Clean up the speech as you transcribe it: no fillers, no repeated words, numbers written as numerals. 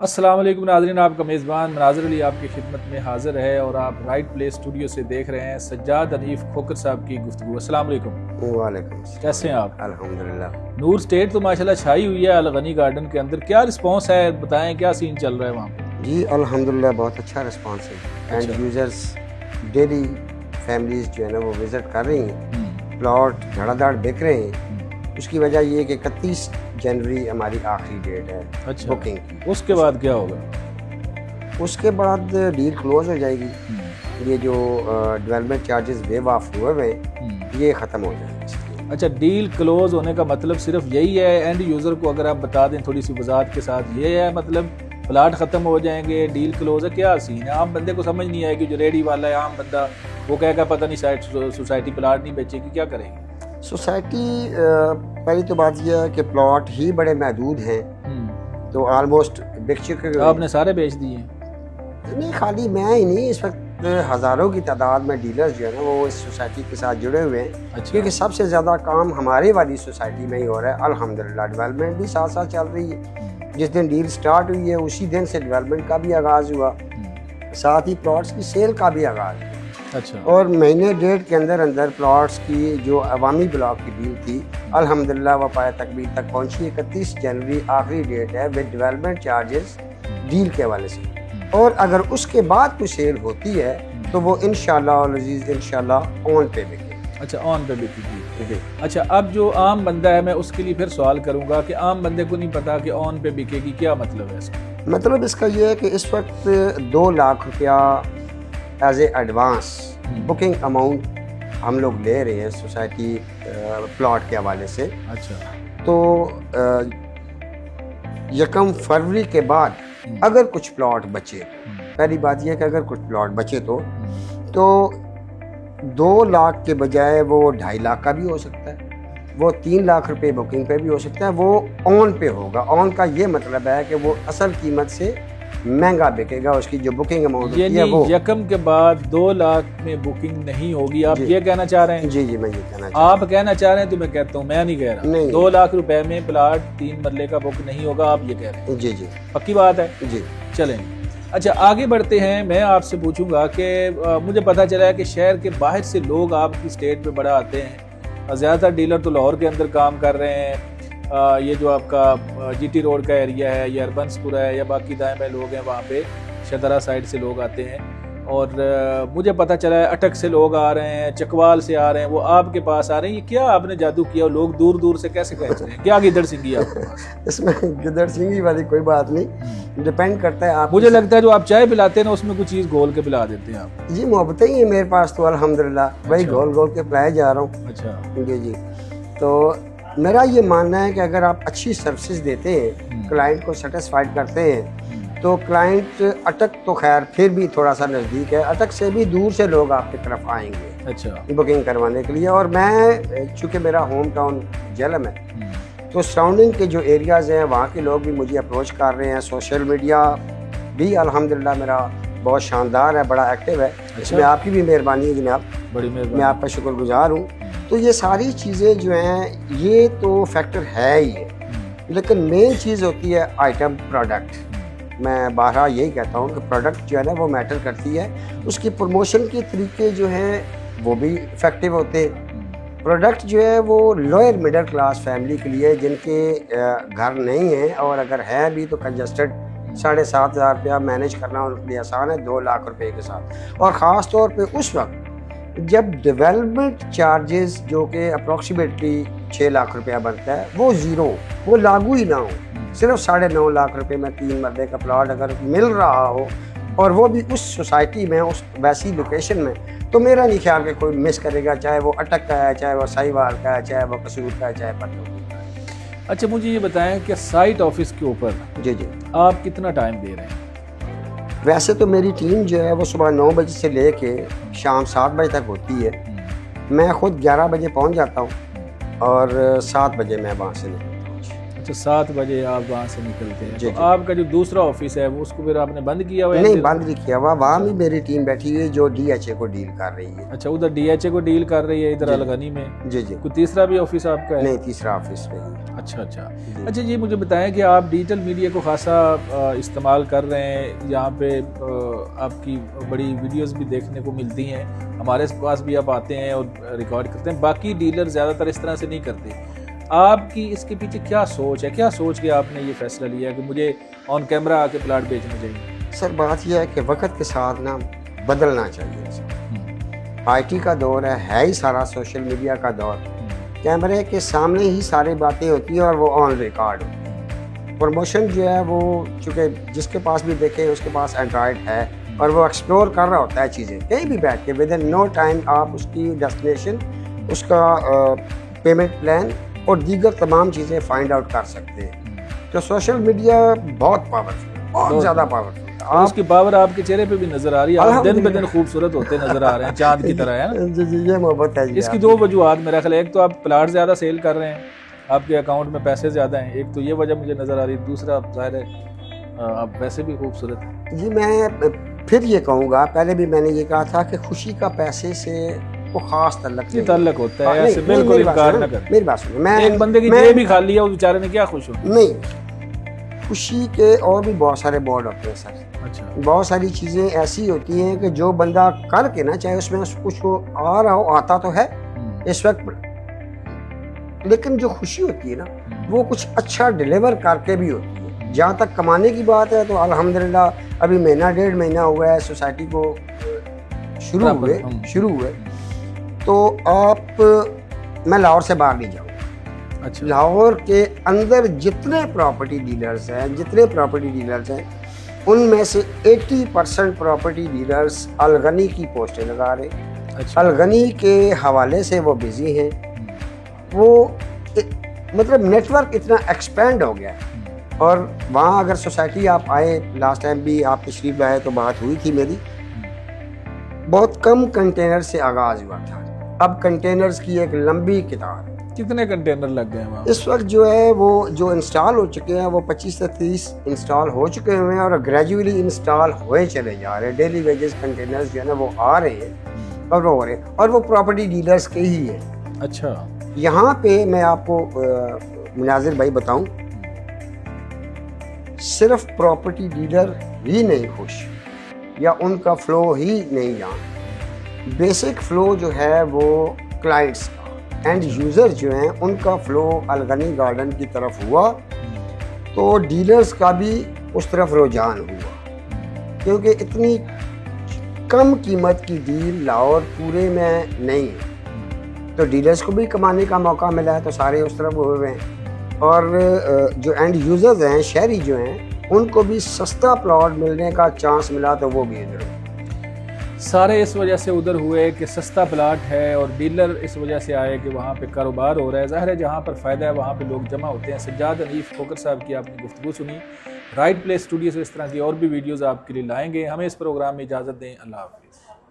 अस्सलाम वालेकुम नाज़रीन, आपका मेज़बान मनाज़िर अली आपकी खिदमत में हाज़िर है और आप राइट प्लेस स्टूडियो से देख रहे हैं सज्जाद हनीफ खोकर साहब की गुफ्तगू। अस्सलाम वालेकुम। वालेकुम। कैसे हैं आप? अल्हम्दुलिल्लाह। नूर स्टेट तो माशाल्लाह छाई हुई है अलगनी गार्डन के अंदर, क्या रिस्पॉन्स है, बताएं क्या सीन चल रहा है वहाँ पे? जी अल्हम्दुलिल्लाह बहुत अच्छा रिस्पांस है। एंड यूज़र्स डेली फैमिलीज जो है ना वो विज़िट कर रही हैं, प्लॉट धड़ाधड़ बिक रहे हैं। उसकी वजह ये है कि 31 जनवरी हमारी आखिरी डेट है अच्छा, बुकिंग की। उसके बाद क्या होगा? उसके बाद डील क्लोज हो जाएगी। ये जो डेवलपमेंट चार्जेस वेव ऑफ हुए हैं ये ख़त्म हो जाएंगे। अच्छा, डील क्लोज होने का मतलब सिर्फ यही है? एंड यूज़र को अगर आप बता दें थोड़ी सी वजाहत के साथ, ये है मतलब प्लाट ख़त्म हो जाएंगे, डील क्लोज है, क्या सीन है? आम बंदे को समझ नहीं आएगी, जो रेडी वाला है आम बंदा वो कहेगा पता नहीं सोसाइटी प्लाट नहीं बेचेगी, क्या करेगी सोसाइटी? पहली तो बात यह है कि प्लॉट ही बड़े महदूद हैं, तो ऑलमोस्ट बिक चुके हैं। आपने सारे बेच दिए? नहीं, खाली मैं ही नहीं, इस वक्त हज़ारों की तादाद में डीलर्स जो है ना वो इस सोसाइटी के साथ जुड़े हुए हैं। अच्छा। क्योंकि सबसे ज़्यादा काम हमारे वाली सोसाइटी में ही हो रहा है अल्हम्दुलिल्लाह। डेवलपमेंट भी साथ साथ चल रही है। जिस दिन डील स्टार्ट हुई है उसी दिन से डेवलपमेंट का भी आगाज़ हुआ, साथ ही प्लॉट्स की सेल का भी आगाज़ हुआ। अच्छा। और महीने डेढ़ के अंदर अंदर प्लॉट्स की जो अवामी ब्लॉक की डील थी अल्हम्दुलिल्लाह वह पाया तकमील तक पहुंची। 31 जनवरी आखिरी डेट है विद डेवलपमेंट चार्जेस डील के हवाले से। और अगर उसके बाद कोई सेल होती है तो वो इंशाल्लाह ऑन पे बिकेगी। अच्छा, ऑन पे बिकेगी। अच्छा, अब जो आम बंदा है मैं उसके लिए फिर सवाल करूंगा कि आम बंदे को नहीं पता कि ऑन पे बिकेगी, क्या मतलब है इसका? मतलब इसका ये है कि इस वक्त 2 लाख रुपया as a advance booking amount हम लोग ले रहे हैं सोसाइटी प्लॉट के हवाले से। अच्छा। तो 1 फरवरी के बाद अगर कुछ प्लॉट बचे, पहली बात यह है कि अगर कुछ प्लॉट बचे तो 2 लाख के बजाय वो 2.5 लाख का भी हो सकता है, वो 3 लाख रुपए बुकिंग पे भी हो सकता है, वो ऑन पे होगा। ऑन का ये मतलब है कि वो असल कीमत से महंगा बिकेगा, उसकी जो बुकिंग अमाउंट होती है वो। यकम के बाद 2 लाख में बुकिंग नहीं होगी, आप ये कहना चाह रहे हैं? जी जी, मैं ये कहना आप कहना चाह रहे हैं तो मैं कहता हूँ, मैं नहीं कह रहा। नहीं। 2 लाख रुपए में प्लाट 3 मरले का बुक नहीं होगा, आप ये कह रहे हैं? जी जी, पक्की बात है जी। चलें, अच्छा आगे बढ़ते हैं। मैं आपसे पूछूंगा कि मुझे पता चला है कि शहर के बाहर से लोग आपकी स्टेट पे बड़ा आते हैं। ज़्यादातर डीलर तो लाहौर के अंदर काम कर रहे हैं। ये जो आपका जीटी रोड का एरिया है या अर्बनसपुरा है या बाकी दाएं बाएं लोग हैं, वहाँ पे शदरा साइड से लोग आते हैं। और मुझे पता चला है अटक से लोग आ रहे हैं, चकवाल से आ रहे हैं, वो आपके पास आ रहे हैं। ये क्या आपने जादू किया? लोग दूर दूर से कैसे खींच रहे हैं? क्या गिदड़ सिंगी आपके पास? इसमें गिदड़ सिंगी वाली कोई बात नहीं, डिपेंड करता है आप। मुझे लगता है जो आप चाय पिलाते हैं ना उसमें कुछ चीज़ घोल के पिला देते हैं आप। जी, मोहब्बतें ही है मेरे पास तो अल्हम्दुलिल्लाह, वही घोल घोल के पिलाए जा रहा हूँ। अच्छा जी जी। तो मेरा ये मानना है कि अगर आप अच्छी सर्विसेज देते हैं, क्लाइंट को सेटिस्फाइड करते हैं, तो क्लाइंट अटक तो खैर फिर भी थोड़ा सा नज़दीक है, अटक से भी दूर से लोग आपकी तरफ आएंगे अच्छा बुकिंग करवाने के लिए। और मैं चूँकि मेरा होम टाउन जेलम है तो सराउंडिंग के जो एरियाज़ हैं वहाँ के लोग भी मुझे अप्रोच कर रहे हैं। सोशल मीडिया भी अल्हम्दुलिल्लाह मेरा बहुत शानदार है, बड़ा एक्टिव है। इसमें आपकी भी मेहरबानी है जनाब, बड़ी मेहरबानी, मैं आपका शुक्रगुजार हूँ। तो ये सारी चीज़ें जो हैं ये तो फैक्टर है ही है, लेकिन मेन चीज़ होती है आइटम प्रोडक्ट। मैं बारहा यही कहता हूँ कि प्रोडक्ट जो है ना वो मैटर करती है। उसकी प्रमोशन के तरीके जो हैं वो भी इफेक्टिव होते हैं। प्रोडक्ट जो है वो लोअर मिडिल क्लास फैमिली के लिए जिनके घर नहीं है, और अगर है भी तो कंजस्टेड 7,500 रुपया मैनेज करना उनके लिए आसान है 2 लाख रुपए के साथ। और ख़ास तौर पे उस वक्त जब डेवलपमेंट चार्जेस जो कि अप्रॉक्सीमेटली 6 लाख रुपया बनता है वो ज़ीरो, वो लागू ही ना हो, सिर्फ 9.5 लाख रुपए में 3 मरले का प्लॉट अगर मिल रहा हो और वो भी उस सोसाइटी में, उस वैसी लोकेशन में, तो मेरा नहीं ख्याल कि कोई मिस करेगा, चाहे वो अटक का है, चाहे वो साहिवाल का है, चाहे वो कसूर का है, चाहे पट्टू। अच्छा मुझे ये बताएं कि साइट ऑफिस के ऊपर जी जी आप कितना टाइम दे रहे हैं? वैसे तो मेरी टीम जो है वो सुबह 9 बजे से लेके शाम 7 बजे तक होती है। मैं ख़ुद 11 बजे पहुंच जाता हूं और 7 बजे मैं वहां से निकलता हूँ। अच्छा 7 बजे आप वहाँ से निकलते हैं। जी, तो जी। आपका जो दूसरा ऑफिस है वो उसको फिर आपने बंद किया हुआ है? नहीं, बंद नहीं किया हुआ, वहाँ भी मेरी टीम बैठी हुई है जो DHA को डील कर रही है। अच्छा, उधर DHA को डील कर रही है, इधर जी। अलगनी में। जी जी। कोई तीसरा भी ऑफिस आपका है? नहीं, तीसरा ऑफिस में ही। अच्छा अच्छा। जी। अच्छा, ये मुझे बताएं कि आप डिजिटल मीडिया को खासा इस्तेमाल कर रहे हैं, यहाँ पे आपकी बड़ी वीडियोस भी देखने को मिलती हैं, हमारे पास भी आप आते हैं और रिकॉर्ड करते हैं। बाकी डीलर ज़्यादातर इस तरह से नहीं करते। आपकी इसके पीछे क्या सोच है, क्या सोच के आपने ये फैसला लिया कि मुझे ऑन कैमरा आके प्लाट बेचना चाहिए? सर बात यह है कि वक्त के साथ ना बदलना चाहिए। IT का दौर है ही सारा सोशल मीडिया का दौर। कैमरे के सामने ही सारी बातें होती हैं और वो ऑन रिकॉर्ड होती है। प्रमोशन जो है वो चूँकि जिसके पास भी देखे उसके पास एंड्रॉयड है और वो एक्सप्लोर कर रहा होता है चीज़ें, कहीं भी बैठ के विद इन नो टाइम आप उसकी डेस्टिनेशन, उसका पेमेंट प्लान और दीगर तमाम चीज़ें फाइंड आउट कर सकते हैं। तो सोशल मीडिया बहुत पावरफुल है, बहुत ज़्यादा पावरफुल है। और उसकी पावर आपके चेहरे पे भी नजर आ रही है, आप दिन ब दिन अल्हम्दुलिल्लाह। खूबसूरत होते नजर आ रहे हैं, चांद की तरह है ना। जी जी, ये मोहब्बत है जी इसकी आपकी। 2 वजूहत मेरा ख्याल है, एक तो आप प्लाट ज़्यादा सेल कर रहे हैं, आपके अकाउंट में पैसे ज़्यादा हैं, एक तो ये वजह मुझे नज़र आ रही है, दूसरा ज़ाहिर है आप वैसे भी खूबसूरत हैं। जी मैं फिर ये कहूँगा, पहले भी मैंने ये कहा था कि खुशी का पैसे से वो खास तल्लक ये नहीं है। ताल्लुक होता है, नहीं, ऐसे नहीं, बिल्कुल मेरी बात इनकार सुनो, न करें। मेरी बात सुनो, मैं एक बंदे की मैं- जेब ही खाली है, उस बेचारे ने क्या खुश हो? नहीं, खुशी के और भी बहुत सारे बोर्ड होते हैं सर। अच्छा। बहुत सारी चीज़ें ऐसी होती हैं कि जो बंदा करके ना, चाहे उसमें कुछ को आ रहा हो, आता तो है इस वक्त, लेकिन जो खुशी होती है ना वो कुछ अच्छा डिलीवर करके भी होती है। जहाँ तक कमाने की बात है तो अल्हम्दुलिल्लाह अभी महीना 1.5 महीना हुआ है सोसाइटी को शुरू हुए तो मैं लाहौर से बाहर नहीं जाऊँगा। अच्छा। लाहौर के अंदर जितने प्रॉपर्टी डीलर्स हैं उनमें से 80% प्रॉपर्टी डीलर्स अलगनी की पोस्टें लगा रहे हैं। अच्छा। अलगनी के हवाले से वो बिजी हैं। वो मतलब नेटवर्क इतना एक्सपेंड हो गया है। और वहाँ अगर सोसाइटी आप आए, लास्ट टाइम भी आप तशरीफ लाए तो बात हुई थी मेरी, बहुत कम कंटेनर से आगाज़ हुआ था, अब कंटेनर्स की एक लंबी किताब। कितने कंटेनर लग गए वहाँ? इस वक्त जो है वो जो इंस्टॉल हो चुके हैं वो 25 से 30 इंस्टॉल हो चुके हुए हैं और ग्रेजुअली इंस्टॉल हुए चले जा रहे हैं। डेली वेजेस कंटेनर्स जो है ना वो आ रहे हैं और वो हो रहे हैं और वो प्रॉपर्टी डीलर्स के ही हैं। अच्छा। यहाँ पे मैं आपको मुनाजिर भाई बताऊँ, सिर्फ प्रॉपर्टी डीलर ही नहीं खुश या उनका फ्लो ही नहीं जान, बेसिक फ्लो जो है वो क्लाइंट्स एंड यूज़र जो हैं उनका फ्लो अलगनी गार्डन की तरफ हुआ तो डीलर्स का भी उस तरफ रुझान हुआ, क्योंकि इतनी कम कीमत की डील लाहौर पूरे में नहीं है। तो डीलर्स को भी कमाने का मौका मिला है तो सारे उस तरफ हुए हैं और जो एंड यूज़र्स हैं, शहरी जो हैं, उनको भी सस्ता प्लॉट मिलने का चांस मिला तो वो भी इधर हुए। सारे इस वजह से उधर हुए कि सस्ता प्लाट है और डीलर इस वजह से आए कि वहाँ पे कारोबार हो रहा है। ज़ाहिर है जहाँ पर फ़ायदा है वहाँ पे लोग जमा होते हैं। सज्जाद हनीफ खोकर साहब की आपने गुफ्तगू सुनी। राइट प्लेस स्टूडियो से इस तरह की और भी वीडियोज़ आपके लिए लाएंगे। हमें इस प्रोग्राम में इजाज़त दें। अल्लाह हाफ़िज़।